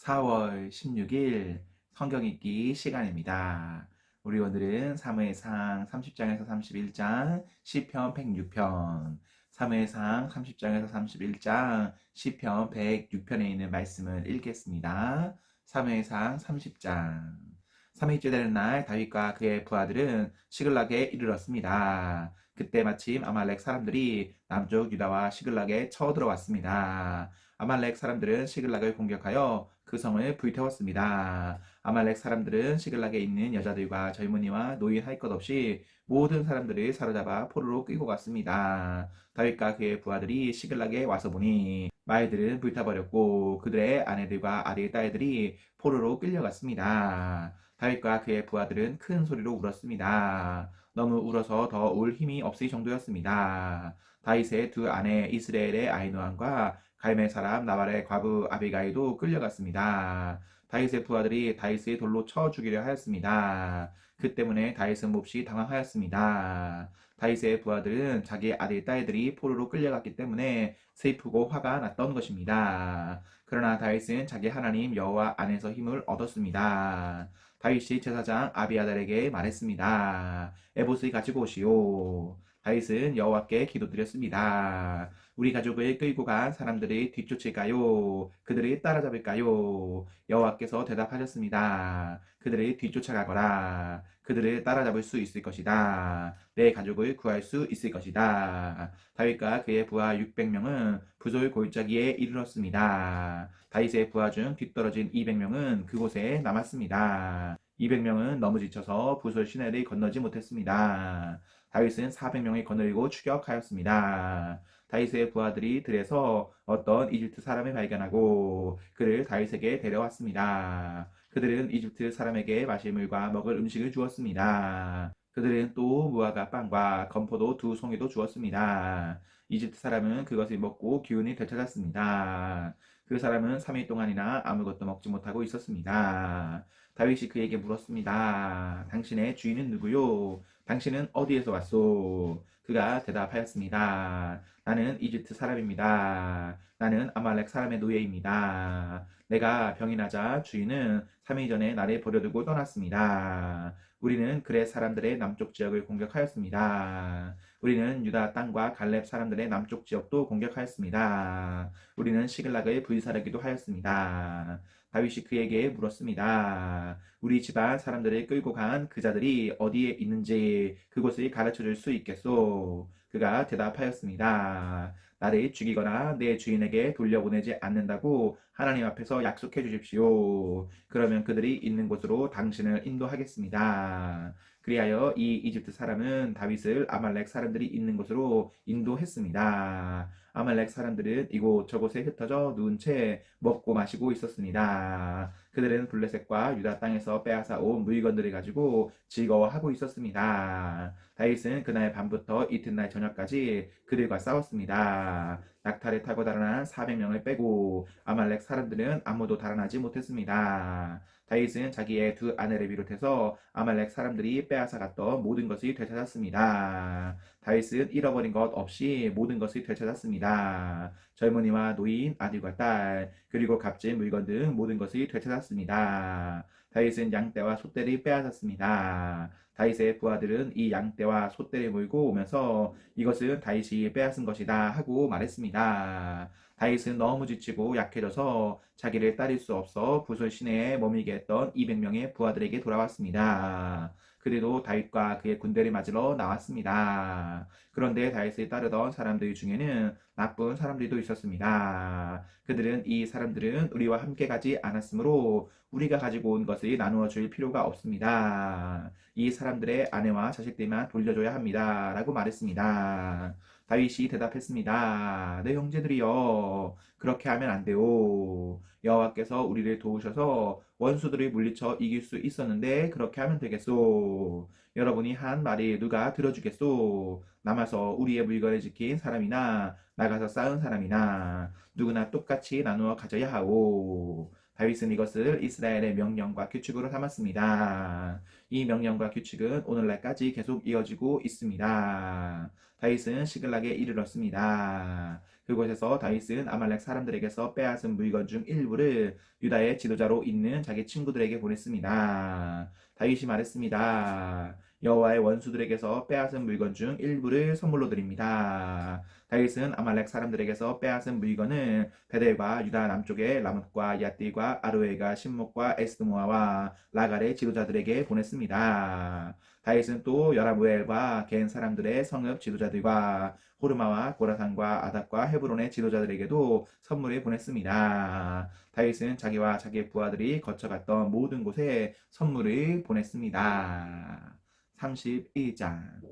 4월 16일 성경 읽기 시간입니다. 우리 오늘은 사무엘상 30장에서 31장, 시편 106편, 사무엘상 30장에서 31장, 시편 106편에 있는 말씀을 읽겠습니다. 사무엘상 30장. 3일째 되는 날 다윗과 그의 부하들은 시글락에 이르렀습니다. 그때 마침 아말렉 사람들이 남쪽 유다와 시글락에 쳐들어왔습니다. 아말렉 사람들은 시글락을 공격하여 그 성을 불태웠습니다. 아말렉 사람들은 시글락에 있는 여자들과 젊은이와 노인 할 것 없이 모든 사람들을 사로잡아 포로로 끌고 갔습니다. 다윗과 그의 부하들이 시글락에 와서 보니 말들은 불타버렸고 그들의 아내들과 아들 딸들이 포로로 끌려갔습니다. 다윗과 그의 부하들은 큰 소리로 울었습니다. 너무 울어서 더 울 힘이 없을 정도였습니다. 다윗의 두 아내 이스라엘의 아히노함과 갈멜 사람 나발의 과부 아비가일도 끌려갔습니다. 다윗의 부하들이 다윗을 돌로 쳐 죽이려 하였습니다. 그 때문에 다윗은 몹시 당황하였습니다. 다윗의 부하들은 자기 아들 딸들이 포로로 끌려갔기 때문에 슬프고 화가 났던 것입니다. 그러나 다윗은 자기 하나님 여호와 안에서 힘을 얻었습니다. 다윗이 제사장 아비아달에게 말했습니다. 에봇을 가지고 오시오. 다윗은 여호와께 기도드렸습니다. 우리 가족을 끌고 간 사람들을 뒤쫓을까요? 그들을 따라잡을까요? 여호와께서 대답하셨습니다. 그들을 뒤쫓아가거라. 그들을 따라잡을 수 있을 것이다. 내 가족을 구할 수 있을 것이다. 다윗과 그의 부하 600명은 부솔 골짜기에 이르렀습니다. 다윗의 부하 중 뒤떨어진 200명은 그곳에 남았습니다. 200명은 너무 지쳐서 부솔 시내를 건너지 못했습니다. 다윗은 400명을 거느리고 추격하였습니다. 다윗의 부하들이 들에서 어떤 이집트 사람을 발견하고 그를 다윗에게 데려왔습니다. 그들은 이집트 사람에게 마실 물과 먹을 음식을 주었습니다. 그들은 또 무화과 빵과 건포도 2송이도 주었습니다. 이집트 사람은 그것을 먹고 기운이 되찾았습니다. 그 사람은 3일 동안이나 아무것도 먹지 못하고 있었습니다. 다윗이 그에게 물었습니다. 당신의 주인은 누구요? 당신은 어디에서 왔소? 그가 대답하였습니다. 나는 이집트 사람입니다. 나는 아말렉 사람의 노예입니다. 내가 병이 나자 주인은 3일 전에 나를 버려두고 떠났습니다. 우리는 그렛 사람들의 남쪽 지역을 공격하였습니다. 우리는 유다 땅과 갈렙 사람들의 남쪽 지역도 공격하였습니다. 우리는 시글락을 불사르기도 하였습니다. 다윗이 그에게 물었습니다. 우리 집안 사람들을 끌고 간 그 자들이 어디에 있는지 그곳을 가르쳐 줄 수 있겠소? 그가 대답하였습니다. 나를 죽이거나 내 주인에게 돌려보내지 않는다고 하나님 앞에서 약속해 주십시오. 그러면 그들이 있는 곳으로 당신을 인도하겠습니다. 그리하여 이 이집트 사람은 다윗을 아말렉 사람들이 있는 곳으로 인도했습니다. 아말렉 사람들은 이곳저곳에 흩어져 누운 채 먹고 마시고 있었습니다. 그들은 블레셋과 유다 땅에서 빼앗아 온 물건들을 가지고 즐거워하고 있었습니다. 다윗은 그날 밤부터 이튿날 저녁까지 그들과 싸웠습니다. 낙타를 타고 달아난 400명을 빼고 아말렉 사람들은 아무도 달아나지 못했습니다. 다윗은 자기의 두 아내를 비롯해서 아말렉 사람들이 빼앗아 갔던 모든 것을 되찾았습니다. 다윗은 잃어버린 것 없이 모든 것을 되찾았습니다. 젊은이와 노인, 아들과 딸, 그리고 값진 물건 등 모든 것을 되찾았습니다. 다윗은 양떼와 소떼를 빼앗았습니다. 다윗의 부하들은 이 양떼와 소떼를 몰고 오면서 이것은 다윗이 빼앗은 것이다 하고 말했습니다. 다윗은 너무 지치고 약해져서 자기를 따를 수 없어 부솔 시내에 머물게 했던 200명의 부하들에게 돌아왔습니다. 그래도 다윗과 그의 군대를 맞으러 나왔습니다. 그런데 다윗을 따르던 사람들 중에는 나쁜 사람들도 있었습니다. 그들은 이 사람들은 우리와 함께 가지 않았으므로 우리가 가지고 온 것을 나누어 줄 필요가 없습니다. 이 사람들의 아내와 자식들만 돌려줘야 합니다. 라고 말했습니다. 다윗이 대답했습니다. 내 형제들이여, 그렇게 하면 안 돼요. 여호와께서 우리를 도우셔서 원수들을 물리쳐 이길 수 있었는데 그렇게 하면 되겠소. 여러분이 한 말이 누가 들어주겠소? 남아서 우리의 물건을 지킨 사람이나 나가서 싸운 사람이나 누구나 똑같이 나누어 가져야 하오. 다윗은 이것을 이스라엘의 명령과 규칙으로 삼았습니다. 이 명령과 규칙은 오늘날까지 계속 이어지고 있습니다. 다윗은 시글락에 이르렀습니다. 그곳에서 다윗은 아말렉 사람들에게서 빼앗은 물건 중 일부를 유다의 지도자로 있는 자기 친구들에게 보냈습니다. 다윗이 말했습니다. 여호와의 원수들에게서 빼앗은 물건 중 일부를 선물로 드립니다. 다윗은 아말렉 사람들에게서 빼앗은 물건은 베델과 유다 남쪽의 라못과 야띠과 아로에가 신목과 에스드모아와 라갈의 지도자들에게 보냈습니다. 다윗은 또 여라무엘과 겐 사람들의 성읍 지도자들과 호르마와 고라산과 아답과 헤브론의 지도자들에게도 선물을 보냈습니다. 다윗은 자기와 자기의 부하들이 거쳐갔던 모든 곳에 선물을 보냈습니다. 31장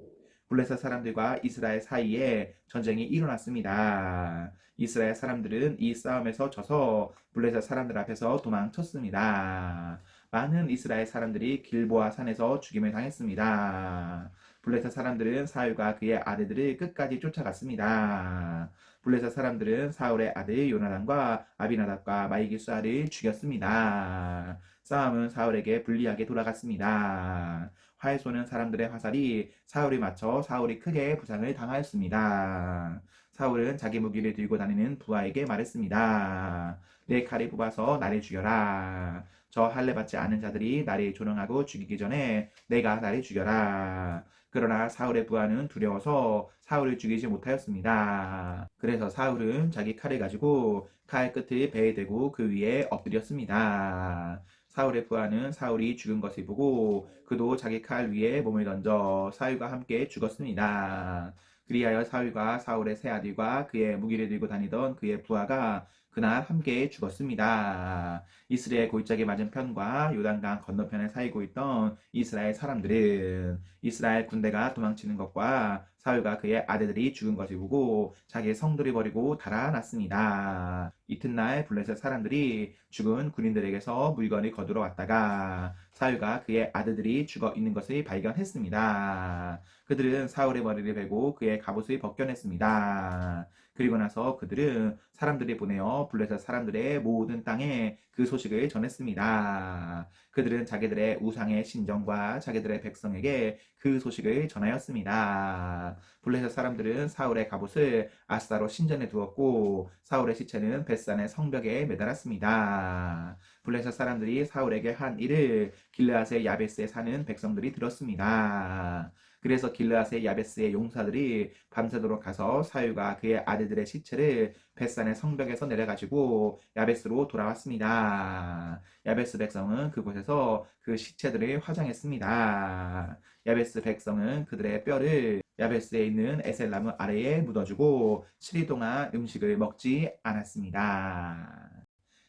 블레셋 사람들과 이스라엘 사이에 전쟁이 일어났습니다. 이스라엘 사람들은 이 싸움에서 져서 블레셋 사람들 앞에서 도망쳤습니다. 많은 이스라엘 사람들이 길보아 산에서 죽임을 당했습니다. 블레셋 사람들은 사울과 그의 아들들을 끝까지 쫓아갔습니다. 블레셋 사람들은 사울의 아들 요나단과 아비나답과 마이기수아를 죽였습니다. 싸움은 사울에게 불리하게 돌아갔습니다. 활 쏘는 사람들의 화살이 사울에 맞춰 사울이 크게 부상을 당하였습니다. 사울은 자기 무기를 들고 다니는 부하에게 말했습니다. 내 칼을 뽑아서 나를 죽여라. 저 할례 받지 않은 자들이 나를 조롱하고 죽이기 전에 내가 나를 죽여라. 그러나 사울의 부하는 두려워서 사울을 죽이지 못하였습니다. 그래서 사울은 자기 칼을 가지고 칼 끝을 배에 대고 그 위에 엎드렸습니다. 사울의 부하는 사울이 죽은 것을 보고 그도 자기 칼 위에 몸을 던져 사울과 함께 죽었습니다. 그리하여 사울과 사울의 세 아들과 그의 무기를 들고 다니던 그의 부하가 그날 함께 죽었습니다. 이스라엘 골짜기 맞은편과 요단강 건너편에 살고 있던 이스라엘 사람들은 이스라엘 군대가 도망치는 것과 사울과 그의 아들들이 죽은 것을 보고 자기의 성들을 버리고 달아났습니다. 이튿날 블레셋 사람들이 죽은 군인들에게서 물건을 거두러 왔다가 사울과 그의 아들들이 죽어 있는 것을 발견했습니다. 그들은 사울의 머리를 베고 그의 갑옷을 벗겨냈습니다. 그리고 나서 그들은 사람들이 보내어 블레셋 사람들의 모든 땅에 그 소식을 전했습니다. 그들은 자기들의 우상의 신정과 자기들의 백성에게 그 소식을 전하였습니다. 블레셋 사람들은 사울의 갑옷을 아스타로 신전에 두었고 사울의 시체는 벳산의 성벽에 매달았습니다. 블레셋 사람들이 사울에게 한 일을 길르앗의 야베스에 사는 백성들이 들었습니다. 그래서 길르앗의 야베스의 용사들이 밤새도록 가서 사울과 그의 아들들의 시체를 벳산의 성벽에서 내려가지고 야베스로 돌아왔습니다. 야베스 백성은 그곳에서 그 시체들을 화장했습니다. 야베스 백성은 그들의 뼈를 야베스에 있는 에셀나무 아래에 묻어주고 7일 동안 음식을 먹지 않았습니다.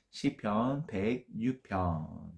시편 106편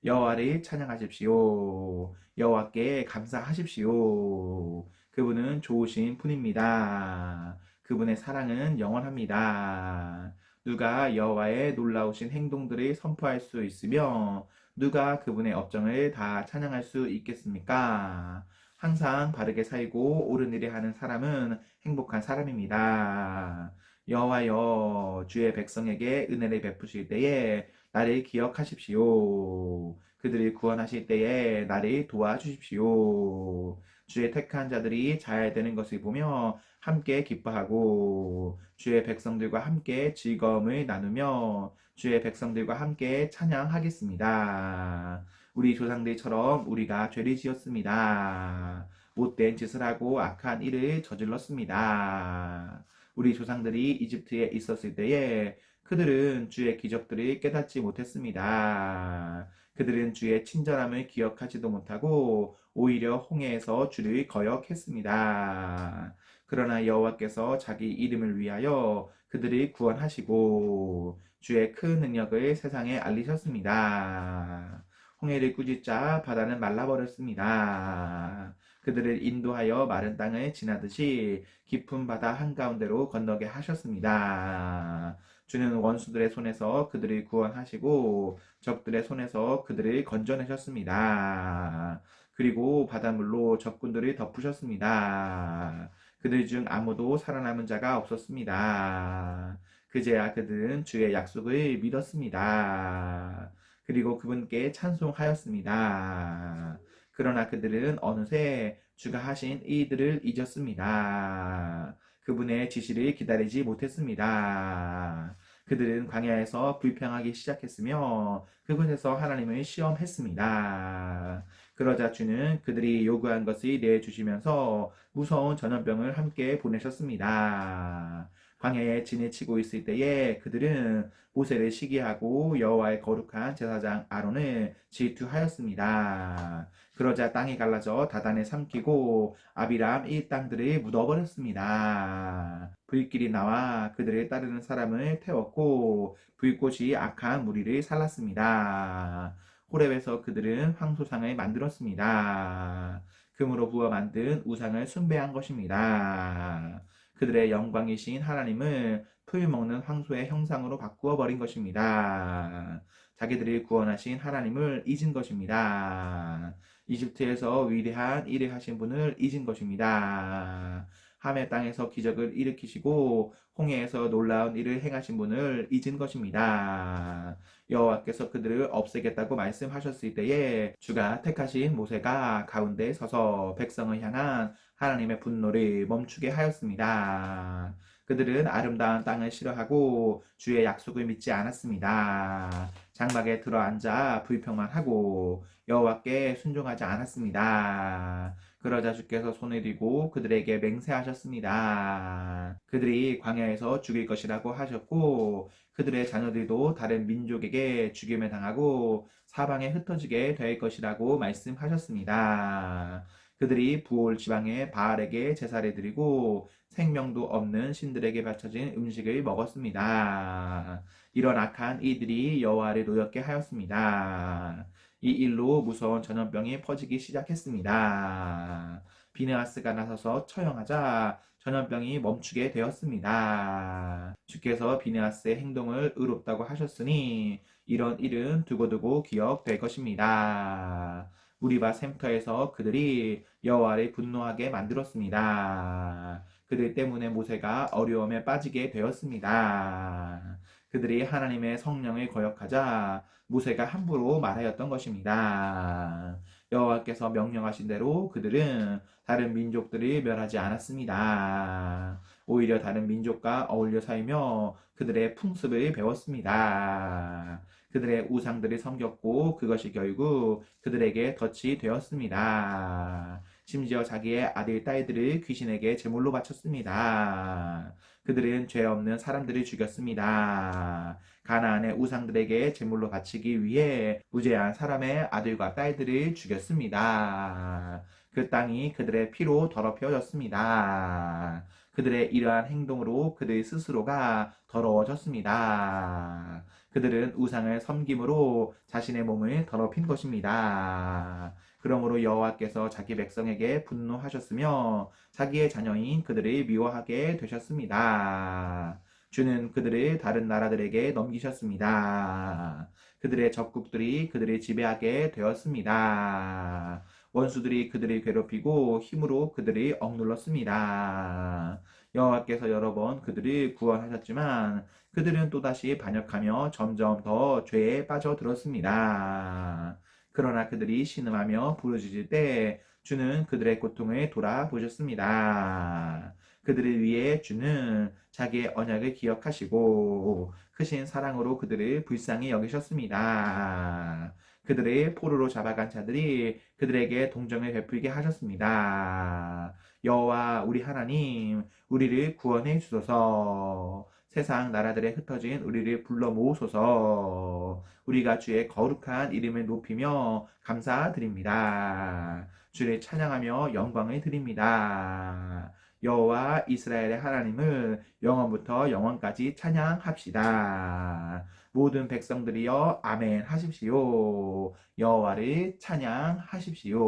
여호와를 찬양하십시오. 여호와께 감사하십시오. 그분은 좋으신 분입니다. 그분의 사랑은 영원합니다. 누가 여호와의 놀라우신 행동들을 선포할 수 있으며 누가 그분의 업적을 다 찬양할 수 있겠습니까? 항상 바르게 살고 옳은 일을 하는 사람은 행복한 사람입니다. 여호와여 주의 백성에게 은혜를 베푸실 때에 나를 기억하십시오. 그들을 구원하실 때에 나를 도와주십시오. 주의 택한 자들이 잘 되는 것을 보며 함께 기뻐하고 주의 백성들과 함께 즐거움을 나누며 주의 백성들과 함께 찬양하겠습니다. 우리 조상들처럼 우리가 죄를 지었습니다. 못된 짓을 하고 악한 일을 저질렀습니다. 우리 조상들이 이집트에 있었을 때에 그들은 주의 기적들을 깨닫지 못했습니다. 그들은 주의 친절함을 기억하지도 못하고 오히려 홍해에서 주를 거역했습니다. 그러나 여호와께서 자기 이름을 위하여 그들을 구원하시고 주의 큰 능력을 세상에 알리셨습니다. 홍해를 꾸짖자 바다는 말라버렸습니다. 그들을 인도하여 마른 땅을 지나듯이 깊은 바다 한가운데로 건너게 하셨습니다. 주는 원수들의 손에서 그들을 구원하시고 적들의 손에서 그들을 건져내셨습니다. 그리고 바닷물로 적군들을 덮으셨습니다. 그들 중 아무도 살아남은 자가 없었습니다. 그제야 그들은 주의 약속을 믿었습니다. 그리고 그분께 찬송하였습니다. 그러나 그들은 어느새 주가 하신 이들을 잊었습니다. 그분의 지시를 기다리지 못했습니다. 그들은 광야에서 불평하기 시작했으며 그곳에서 하나님을 시험했습니다. 그러자 주는 그들이 요구한 것을 내주시면서 무서운 전염병을 함께 보내셨습니다. 광야에 지내치고 있을 때에 그들은 모세를 시기하고 여호와의 거룩한 제사장 아론을 질투하였습니다. 그러자 땅이 갈라져 다단에 삼키고 아비람 이 땅들을 묻어버렸습니다. 불길이 나와 그들을 따르는 사람을 태웠고 불꽃이 악한 무리를 살랐습니다. 호렙에서 그들은 황소상을 만들었습니다. 금으로 부어 만든 우상을 숭배한 것입니다. 그들의 영광이신 하나님을 풀 먹는 황소의 형상으로 바꾸어 버린 것입니다. 자기들이 구원하신 하나님을 잊은 것입니다. 이집트에서 위대한 일을 하신 분을 잊은 것입니다. 함의 땅에서 기적을 일으키시고 홍해에서 놀라운 일을 행하신 분을 잊은 것입니다. 여호와께서 그들을 없애겠다고 말씀하셨을 때에 주가 택하신 모세가 가운데 서서 백성을 향한 하나님의 분노를 멈추게 하였습니다. 그들은 아름다운 땅을 싫어하고 주의 약속을 믿지 않았습니다. 장막에 들어앉아 불평만 하고 여호와께 순종하지 않았습니다. 그러자 주께서 손을 들고 그들에게 맹세하셨습니다. 그들이 광야에서 죽일 것이라고 하셨고 그들의 자녀들도 다른 민족에게 죽임을 당하고 사방에 흩어지게 될 것이라고 말씀하셨습니다. 그들이 부올 지방의 바알에게 제사를 드리고 생명도 없는 신들에게 바쳐진 음식을 먹었습니다. 이런 악한 이들이 여호와를 노엽게 하였습니다. 이 일로 무서운 전염병이 퍼지기 시작했습니다. 비느하스가 나서서 처형하자 전염병이 멈추게 되었습니다. 주께서 비느하스의 행동을 의롭다고 하셨으니 이런 일은 두고두고 기억될 것입니다. 무리바 샘터에서 그들이 여호와를 분노하게 만들었습니다. 그들 때문에 모세가 어려움에 빠지게 되었습니다. 그들이 하나님의 성령을 거역하자 모세가 함부로 말하였던 것입니다. 여호와께서 명령하신 대로 그들은 다른 민족들을 멸하지 않았습니다. 오히려 다른 민족과 어울려 살며 그들의 풍습을 배웠습니다. 그들의 우상들을 섬겼고 그것이 결국 그들에게 덫이 되었습니다. 심지어 자기의 아들, 딸들을 귀신에게 제물로 바쳤습니다. 그들은 죄 없는 사람들을 죽였습니다. 가나안의 우상들에게 제물로 바치기 위해 무죄한 사람의 아들과 딸들을 죽였습니다. 그 땅이 그들의 피로 더럽혀졌습니다. 그들의 이러한 행동으로 그들 스스로가 더러워졌습니다. 그들은 우상을 섬김으로 자신의 몸을 더럽힌 것입니다. 그러므로 여호와께서 자기 백성에게 분노하셨으며 자기의 자녀인 그들을 미워하게 되셨습니다. 주는 그들을 다른 나라들에게 넘기셨습니다. 그들의 적국들이 그들을 지배하게 되었습니다. 원수들이 그들을 괴롭히고 힘으로 그들을 억눌렀습니다. 여호와께서 여러 번 그들을 구원하셨지만 그들은 또다시 반역하며 점점 더 죄에 빠져들었습니다. 그러나 그들이 신음하며 부르짖을 때 주는 그들의 고통을 돌아보셨습니다. 그들을 위해 주는 자기의 언약을 기억하시고 크신 사랑으로 그들을 불쌍히 여기셨습니다. 그들을 포로로 잡아간 자들이 그들에게 동정을 베풀게 하셨습니다. 여호와 우리 하나님, 우리를 구원해 주소서. 세상 나라들에 흩어진 우리를 불러 모으소서. 우리가 주의 거룩한 이름을 높이며 감사드립니다. 주를 찬양하며 영광을 드립니다. 여호와 이스라엘의 하나님을 영원부터 영원까지 찬양합시다. 모든 백성들이여 아멘 하십시오. 여호와를 찬양하십시오.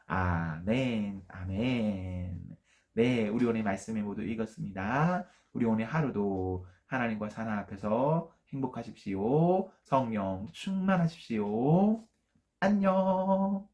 아멘, 아멘. 네, 우리 오늘 말씀을 모두 읽었습니다. 우리 오늘 하루도 하나님과 사나 앞에서 행복하십시오. 성령 충만하십시오. 안녕.